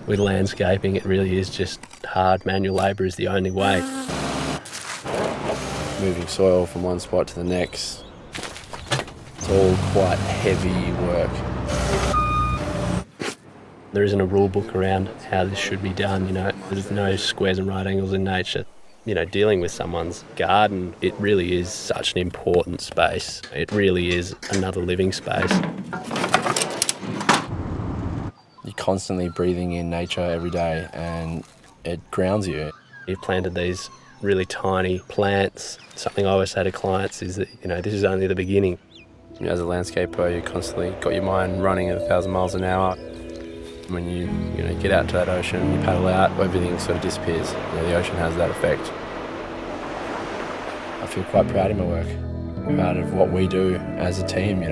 With landscaping, it really is just hard manual labour is the only way. Moving soil from one spot to the next, it's all quite heavy work. There isn't a rule book around how this should be done, There's no squares and right angles in nature. Dealing with someone's garden, it really is such an important space. It really is another living space. You're constantly breathing in nature every day and it grounds you. You've planted these really tiny plants. Something I always say to clients is that, this is only the beginning. As a landscaper, you constantly got your mind running at 1,000 miles an hour. When you get out to that ocean, you paddle out, everything sort of disappears. The ocean has that effect. I feel quite proud of my work, proud of what we do as a team,